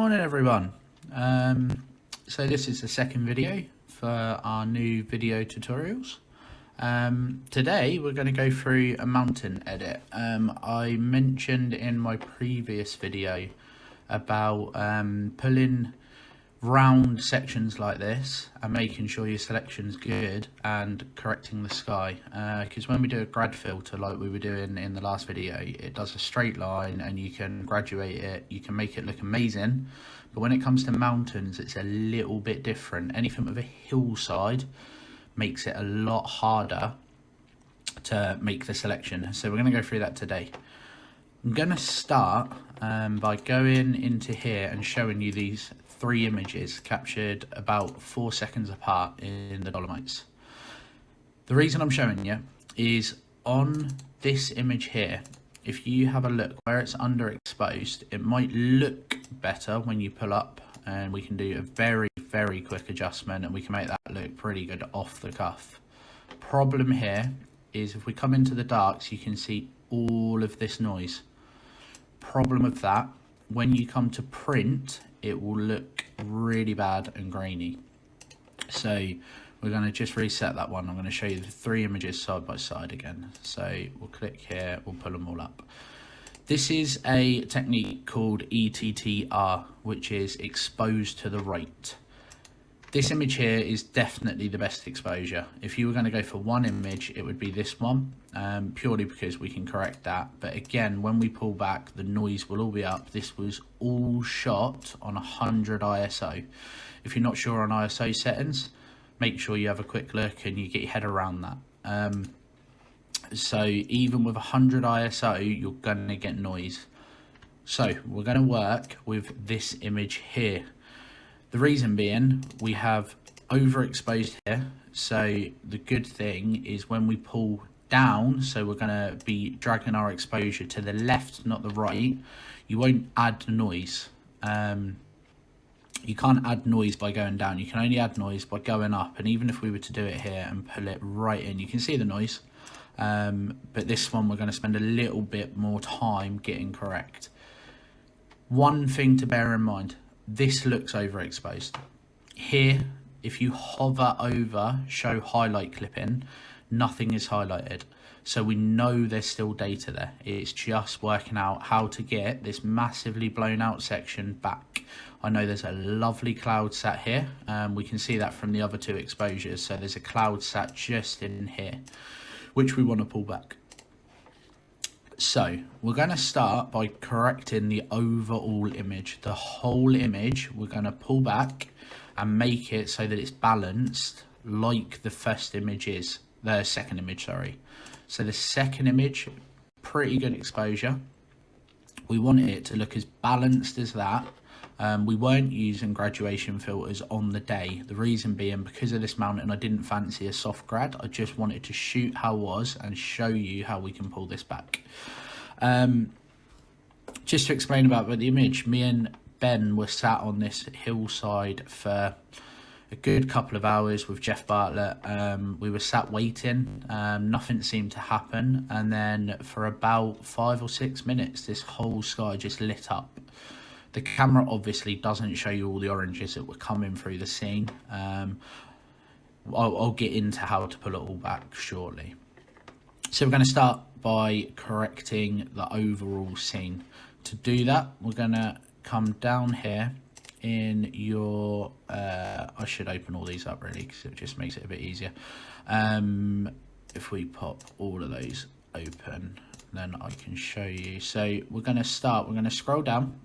morning everyone. So this is the second video for our new video tutorials. Today we're going to go through a mountain edit. I mentioned in my previous video about pulling round sections like this and making sure your selection's good and correcting the sky, because when we do a grad filter like we were doing in the last video, it does a straight line and you can graduate it, you can make it look amazing, but when it comes to mountains it's a little bit different. Anything with a hillside makes it a lot harder to make the selection, so we're going to go through that today. I'm going to start by going into here and showing you these three images captured about 4 seconds apart in the Dolomites. The reason I'm showing you is on this image here, if you have a look where it's underexposed, it might look better when you pull up, and we can do a very quick adjustment and we can make that look pretty good off the cuff. Problem here is if we come into the darks, you can see all of this noise. Problem with that, when you come to print, it will look really bad and grainy. So we're going to just reset that one. I'm going to show you the three images side by side again. So we'll click here, we'll pull them all up. This is a technique called ETTR, which is exposed to the right. This image here is definitely the best exposure. If you were going to go for one image, it would be this one, purely because we can correct that. But again, when we pull back, the noise will all be up. This was all shot on 100 ISO. If you're not sure on ISO settings, make sure you have a quick look and you get your head around that. So even with 100 ISO, you're going to get noise. So we're going to work with this image here. The reason being, we have overexposed here, so the good thing is when we pull down, so we're going to be dragging our exposure to the left, not the right, you won't add noise. You can't add noise by going down, you can only add noise by going up, and even if we were to do it here and pull it right in, you can see the noise, but this one we're going to spend a little bit more time getting correct. One thing to bear in mind, this looks overexposed. Here, if you hover over show highlight clipping, nothing is highlighted. So we know there's still data there. It's just working out how to get this massively blown out section back. I know there's a lovely cloud sat here. We can see that from the other two exposures. So there's a cloud sat just in here, which we want to pull back. So we're going to start by correcting the overall image. The whole image we're going to pull back and make it so that it's balanced like the first image is, the second image, sorry. So the second image, pretty good exposure. We want it to look as balanced as that. We weren't using graduation filters on the day. The reason being, because of this mountain, I didn't fancy a soft grad. I just wanted to shoot how it was and show you how we can pull this back. Just to explain about the image, me and Ben were sat on this hillside for a good couple of hours with Jeff Bartlett. We were sat waiting, nothing seemed to happen, and then for about 5 or 6 minutes this whole sky just lit up. The camera obviously doesn't show you all the oranges that were coming through the scene. I'll get into how to pull it all back shortly. So we're going to start by correcting the overall scene. To do that, we're going to come down here in your... I should open all these up really, because it just makes it a bit easier. If we pop all of those open, then I can show you. So we're going to start, we're going to scroll down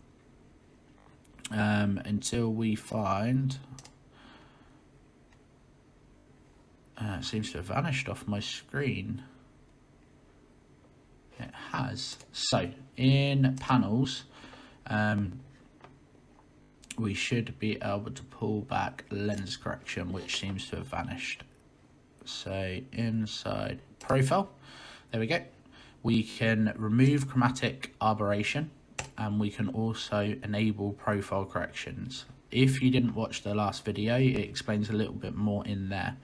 until we find... it seems to have vanished off my screen. It has. So in panels, we should be able to pull back lens correction, which seems to have vanished. So inside profile, there we go. We can remove chromatic aberration, and we can also enable profile corrections. If you didn't watch the last video, it explains a little bit more in there.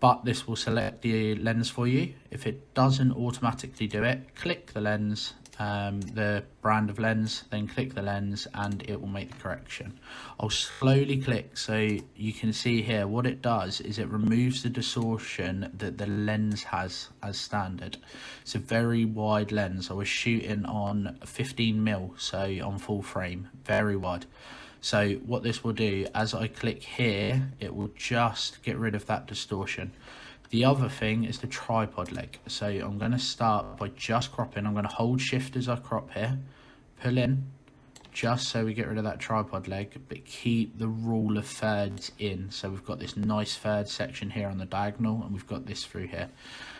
But this will select the lens for you. If it doesn't automatically do it, click the lens the brand of lens, then click the lens and it will make the correction. I'll slowly click so you can see here what it does is it removes the distortion that the lens has as standard. It's a very wide lens. I was shooting on 15mm, so on full frame, very wide. So what this will do, as I click here, it will just get rid of that distortion. The other thing is the tripod leg. So I'm going to start by just cropping. I'm going to hold shift as I crop here, pull in, just so we get rid of that tripod leg, but keep the rule of thirds in. So we've got this nice third section here on the diagonal, and we've got this through here.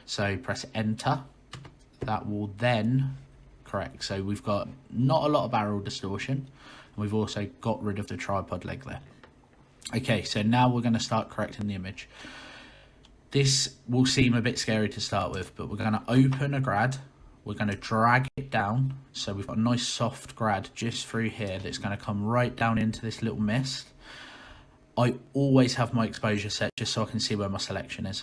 So press enter. That will then correct. So we've got not a lot of barrel distortion, and we've also got rid of the tripod leg there. Okay, so now we're going to start correcting the image. This will seem a bit scary to start with, but we're going to open a grad. We're going to drag it down. So we've got a nice soft grad just through here that's going to come right down into this little mist. I always have my exposure set just so I can see where my selection is.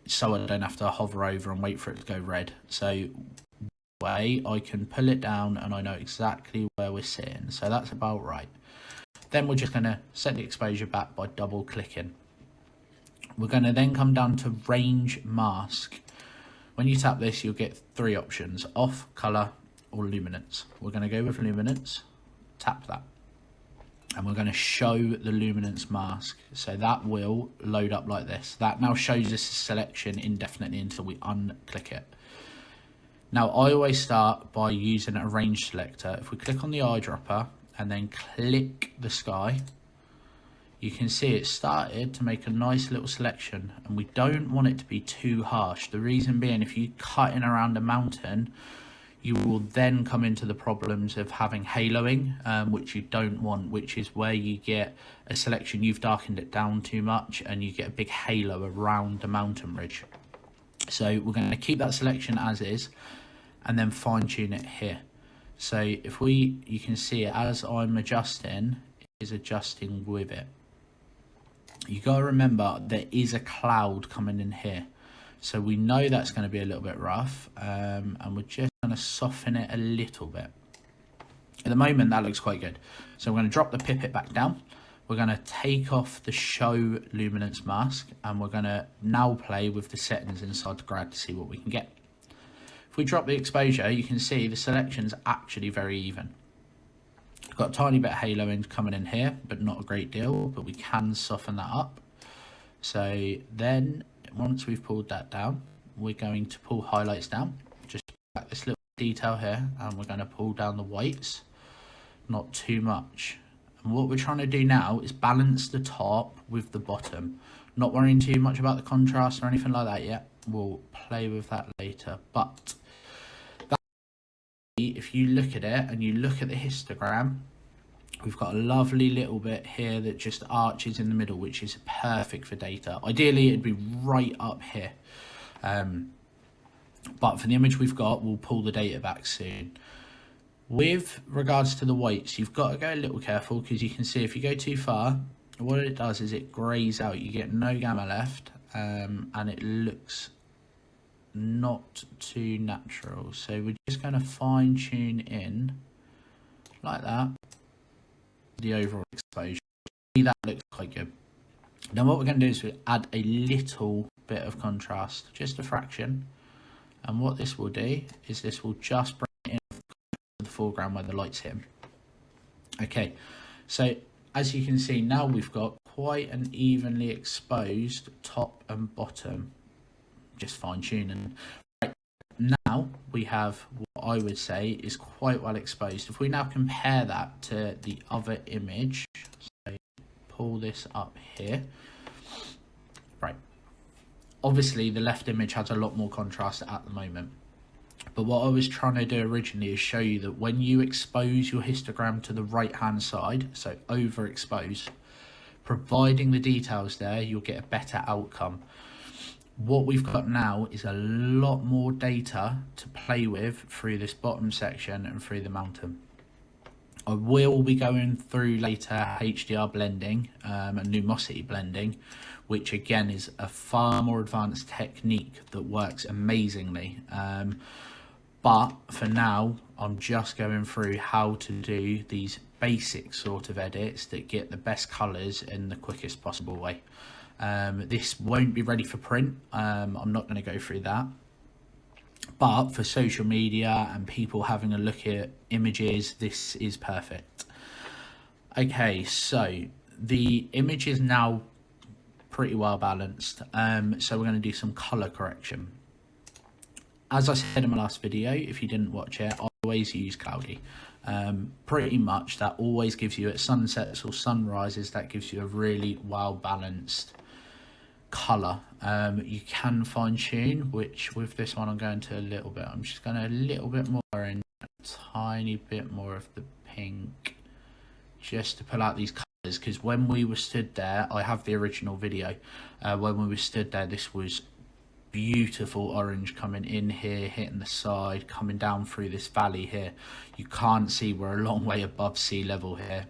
So I don't have to hover over and wait for it to go red. So way I can pull it down and I know exactly where we're sitting. So that's about right. Then we're just going to set the exposure back by double clicking. We're going to then come down to range mask. When you tap this, you'll get three options: off, color, or luminance. We're going to go with luminance, tap that. And we're going to show the luminance mask. So that will load up like this. That now shows us the selection indefinitely until we unclick it. Now I always start by using a range selector. If we click on the eyedropper and then click the sky, you can see it started to make a nice little selection, and we don't want it to be too harsh. The reason being, if you cut in around a mountain, you will then come into the problems of having haloing, which you don't want, which is where you get a selection, you've darkened it down too much and you get a big halo around the mountain ridge. So we're going to keep that selection as is and then fine tune it here. So if you can see it as I'm adjusting, it is adjusting with it. You got to remember there is a cloud coming in here, so we know that's going to be a little bit rough, and we're just going to soften it a little bit. At the moment that looks quite good, so we're going to drop the pipet back down. We're going to take off the show luminance mask, and we're going to now play with the settings inside the grad to see what we can get. If we drop the exposure, you can see the selection's actually very even. Got a tiny bit of halo coming in here, but not a great deal, but we can soften that up. So then once we've pulled that down, we're going to pull highlights down, just back this little detail here, and we're going to pull down the whites, not too much. And what we're trying to do now is balance the top with the bottom, not worrying too much about the contrast or anything like that yet. We'll play with that later, but if you look at it and you look at the histogram, we've got a lovely little bit here that just arches in the middle, which is perfect for data. Ideally it'd be right up here, but for the image we've got, we'll pull the data back soon. With regards to the whites, you've got to go a little careful, because you can see if you go too far, what it does is it greys out. You get no gamma left, and it looks not too natural. So we're just going to fine tune in like that the overall exposure. That looks quite good. Now what we're going to do is we add a little bit of contrast, just a fraction, and what this will do is this will just bring it in to the foreground where the light's hitting. Okay, so as you can see, now we've got quite an evenly exposed top and bottom. Just fine tuning. Right, now we have what I would say is quite well exposed. If we now compare that to the other image, so pull this up here, right, obviously the left image has a lot more contrast at the moment, but what I was trying to do originally is show you that when you expose your histogram to the right hand side, so overexpose, providing the details there, you'll get a better outcome. What we've got now is a lot more data to play with through this bottom section and through the mountain. I will be going through later HDR blending and lumosity blending, which again is a far more advanced technique that works amazingly. But for now, I'm just going through how to do these basic sort of edits that get the best colours in the quickest possible way. This won't be ready for print. I'm not going to go through that. But for social media and people having a look at images, this is perfect. Okay, so the image is now pretty well balanced. So we're going to do some colour correction. As I said in my last video, if you didn't watch it, I always use cloudy. Pretty much that always gives you, at sunsets or sunrises, that gives you a really well balanced colour. You can fine tune, which with this one I'm going to a little bit. I'm just going to a little bit more orange, a tiny bit more of the pink, just to pull out these colours, because when we were stood there, I have the original video, when we were stood there, this was beautiful orange coming in here, hitting the side, coming down through this valley here. You can't see, we're a long way above sea level here.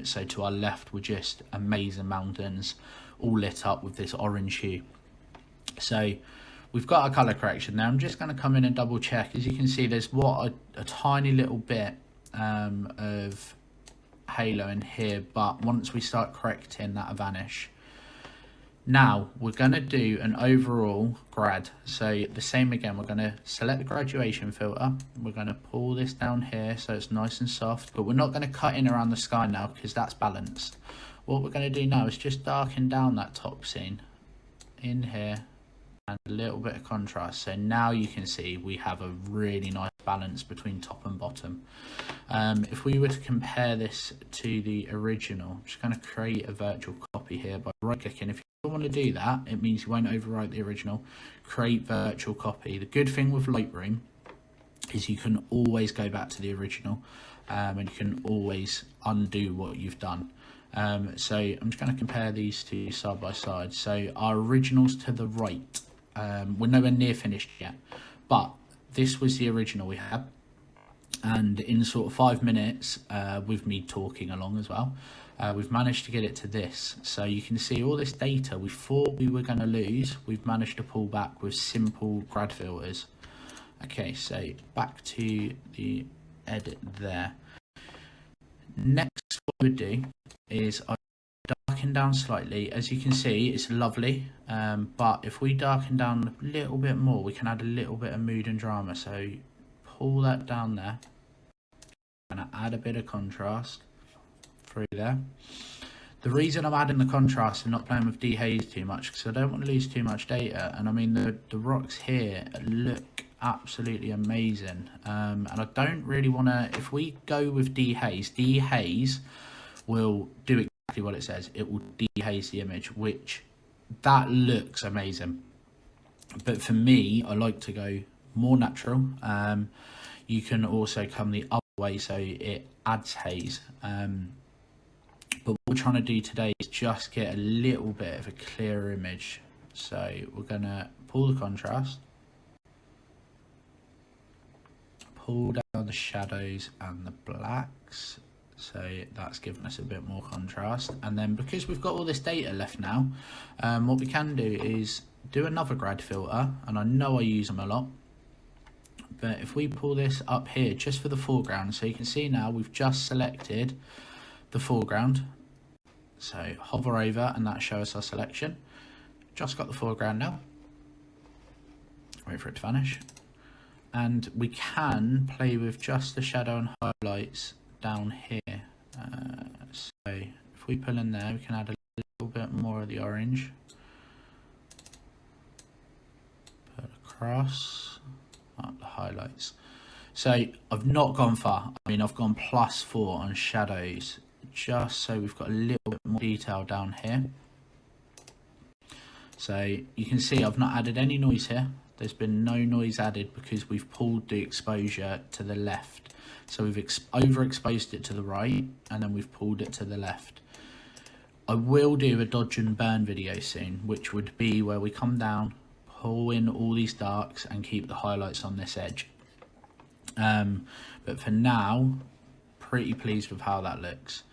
So to our left were just amazing mountains, all lit up with this orange hue. So we've got our colour correction now. I'm just going to come in and double check. As you can see, there's a tiny little bit of halo in here, but once we start correcting, that'll vanish. Now we're going to do an overall grad. So the same again, we're going to select the graduation filter. We're going to pull this down here so it's nice and soft, but we're not going to cut in around the sky now because that's balanced. What we're going to do now is just darken down that top scene in here and a little bit of contrast. So now you can see we have a really nice balance between top and bottom. If we were to compare this to the original, I'm just going to create a virtual copy here by right clicking. If you don't want to do that, it means you won't overwrite the original. Create virtual copy. The good thing with Lightroom is you can always go back to the original, and you can always undo what you've done. So I'm just going to compare these two side by side. So our original's to the right. We're nowhere near finished yet, but this was the original we had, and in sort of 5 minutes, with me talking along as well, we've managed to get it to this. So you can see all this data we thought we were going to lose, we've managed to pull back with simple grad filters. Okay, so back to the edit there. Next, what we would do is I darken down slightly. As you can see, it's lovely, but if we darken down a little bit more, we can add a little bit of mood and drama. So pull that down there. I'm going to add a bit of contrast through there. The reason I'm adding the contrast and not playing with dehaze too much, because I don't want to lose too much data. And I mean, the rocks here look absolutely amazing, and I don't really want to, if we go with dehaze will do exactly what it says. It will dehaze the image, which that looks amazing, but for me, I like to go more natural. You can also come the other way, so it adds haze, but what we're trying to do today is just get a little bit of a clearer image. So we're going to pull the contrast, pull down the shadows and the blacks, so that's given us a bit more contrast. And then because we've got all this data left now, what we can do is do another grad filter, and I know I use them a lot, but if we pull this up here just for the foreground, so you can see now we've just selected the foreground, so hover over and that shows our selection. Just got the foreground now, wait for it to vanish, and we can play with just the shadow and highlights down here. So if we pull in there, we can add a little bit more of the orange, put across up the highlights. So I've not gone far. I mean, I've gone +4 on shadows, just so we've got a little bit more detail down here. So you can see I've not added any noise here. There's been no noise added because we've pulled the exposure to the left. So we've overexposed it to the right, and then we've pulled it to the left. I will do a dodge and burn video soon, which would be where we come down, pull in all these darks and keep the highlights on this edge. But for now, pretty pleased with how that looks.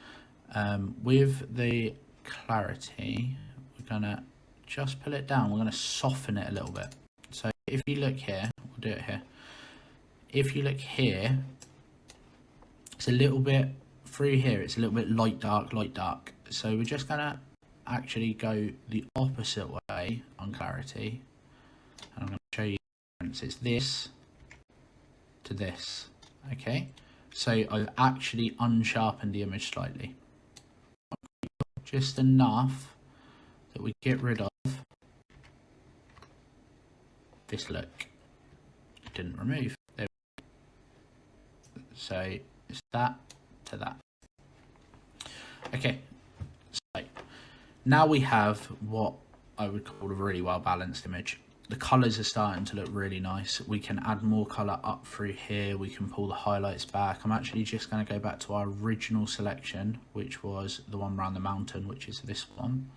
With the clarity, we're gonna just pull it down. We're gonna soften it a little bit. So if you look here, we'll do it here. if you look here, it's a little bit through here, it's a little bit light dark. So we're just gonna actually go the opposite way on clarity, and I'm going to show you the difference. It's this to this. Okay, so I've actually unsharpened the image slightly, just enough that we get rid of this look. It didn't remove. There we go. So it's that to that. Okay, so now we have what I would call a really well balanced image. The colours are starting to look really nice. We can add more colour up through here. We can pull the highlights back. I'm actually just going to go back to our original selection, which was the one around the mountain, which is this one.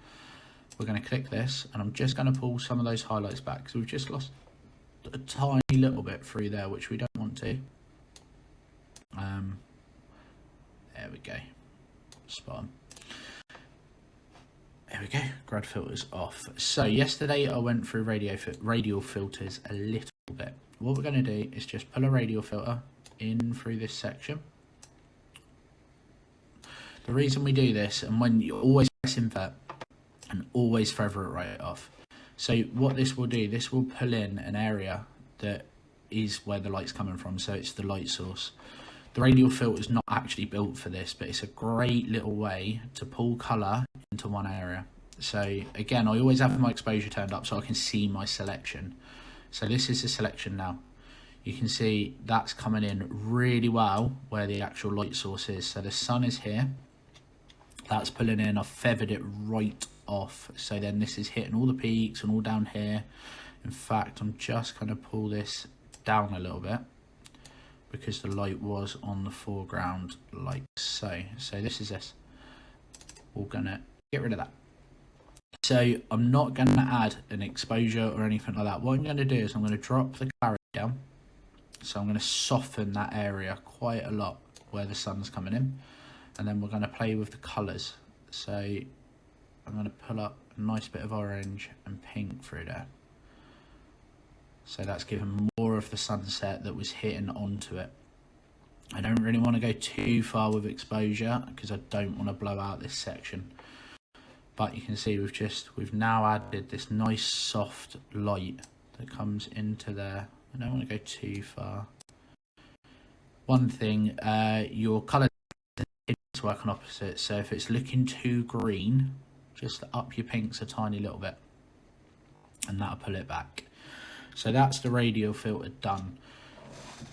We're going to click this, and I'm just going to pull some of those highlights back because we've just lost a tiny little bit through there, which we don't want to. There we go. Spot on. There we go, grad filters off. So yesterday I went through radial filters a little bit. What we're going to do is just pull a radial filter in through this section. The reason we do this, and when you always press invert and always feather it right off. So what this will do, this will pull in an area that is where the light's coming from, so it's the light source. The radial filter is not actually built for this, but it's a great little way to pull colour into one area. So again, I always have my exposure turned up so I can see my selection. So this is the selection now. You can see that's coming in really well where the actual light source is. So the sun is here. That's pulling in. I've feathered it right off. So then this is hitting all the peaks and all down here. In fact, I'm just going to pull this down a little bit, because the light was on the foreground like so. So this is this. We're gonna get rid of that. So I'm not gonna add an exposure or anything like that. What I'm gonna do is I'm gonna drop the clarity down. So I'm gonna soften that area quite a lot where the sun's coming in. And then we're gonna play with the colors. So I'm gonna pull up a nice bit of orange and pink through there. So that's giving more of the sunset that was hitting onto it. I don't really want to go too far with exposure because I don't want to blow out this section. But you can see we've now added this nice soft light that comes into there. I don't want to go too far. One thing, your colour to work on opposite. So if it's looking too green, just up your pinks a tiny little bit, and that'll pull it back. So that's the radial filter done.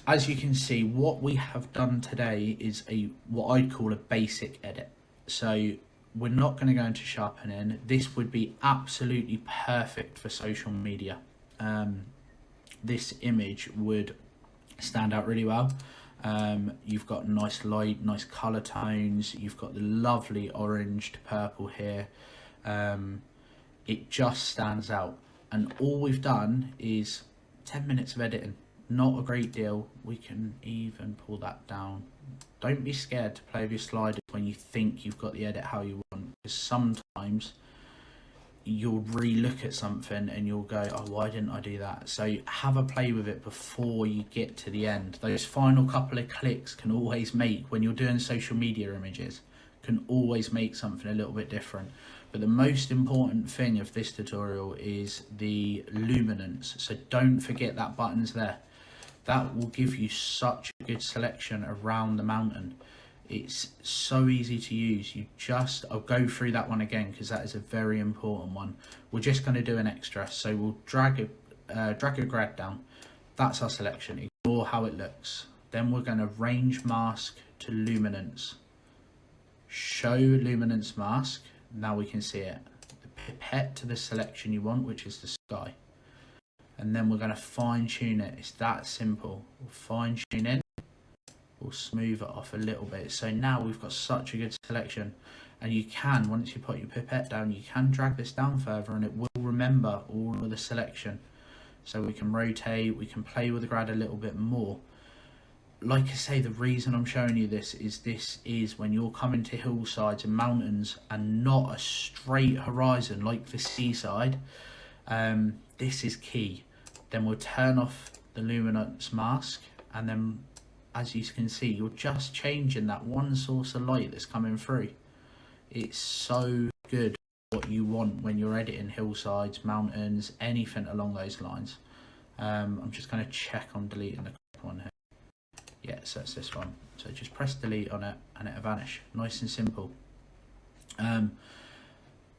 As you can see, what we have done today is what I'd call a basic edit. So we're not going to go into sharpening. This would be absolutely perfect for social media. This image would stand out really well. You've got nice light, nice color tones. You've got the lovely orange to purple here. It just stands out. And all we've done is 10 minutes of editing. Not a great deal. We can even pull that down. Don't be scared to play with your sliders when you think you've got the edit how you want, because sometimes you'll re-look at something and you'll go, oh, why didn't I do that? So have a play with it before you get to the end. Those final couple of clicks can always make, when you're doing social media images, can always make something a little bit different. But the most important thing of this tutorial is the luminance. So don't forget that button's there. That will give you such a good selection around the mountain. It's so easy to use. I'll go through that one again because that is a very important one. We're just going to do an extra. So we'll drag a grad down. That's our selection. Ignore how it looks. Then we're going to range mask to luminance. Show luminance mask. Now we can see it. The pipette to the selection you want, which is the sky. And then we're going to fine tune it. It's that simple. We'll fine tune in. We'll smooth it off a little bit. So now we've got such a good selection. And you can, once you put your pipette down, you can drag this down further and it will remember all of the selection. So we can rotate, we can play with the grad a little bit more. Like I say, the reason I'm showing you this is when you're coming to hillsides and mountains and not a straight horizon like the seaside, this is key. Then we'll turn off the luminance mask and then as you can see, you're just changing that one source of light that's coming through. It's so good what you want when you're editing hillsides, mountains, anything along those lines. I'm just going to check on deleting the correct one here. Yeah, so it's this one. So just press delete on it and it'll vanish. Nice and simple.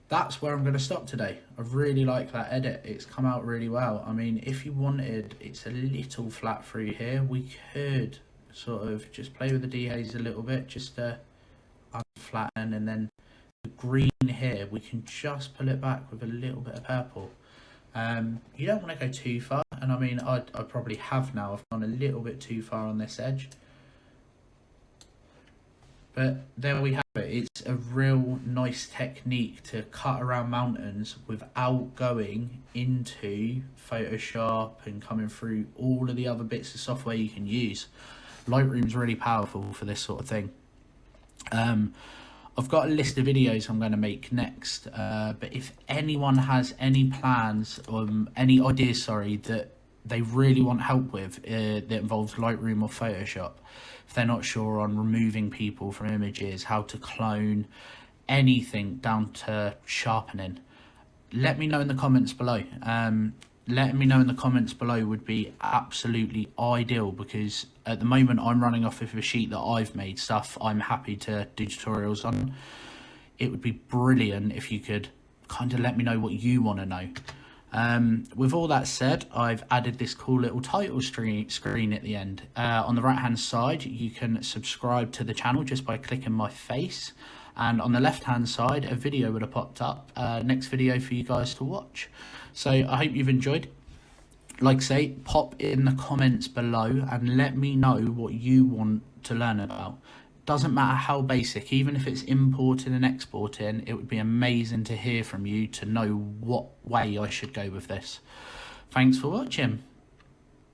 That's where I'm going to stop today. I really like that edit. It's come out really well. I mean, if you wanted, it's a little flat through here. We could sort of just play with the dehaze a little bit, just to unflatten, and then the green here, we can just pull it back with a little bit of purple. You don't want to go too far, and I mean, I probably have now. I've gone a little bit too far on this edge. But there we have it. It's a real nice technique to cut around mountains without going into Photoshop and coming through all of the other bits of software you can use. Lightroom's really powerful for this sort of thing. I've got a list of videos I'm going to make next, but if anyone has any plans, any ideas, that they really want help with that involves Lightroom or Photoshop, if they're not sure on removing people from images, how to clone, anything down to sharpening, let me know in the comments below. Letting me know in the comments below would be absolutely ideal, because at the moment I'm running off of a sheet that I've made, stuff I'm happy to do tutorials on. It would be brilliant if you could kind of let me know what you want to know. With all that said, I've added this cool little title screen at the end. On the right hand side, you can subscribe to the channel just by clicking my face, and on the left hand side a video would have popped up, next video for you guys to watch. So I hope you've enjoyed. Like I say, pop in the comments below and let me know what you want to learn about. Doesn't matter how basic, even if it's importing and exporting, it would be amazing to hear from you to know what way I should go with this. Thanks for watching.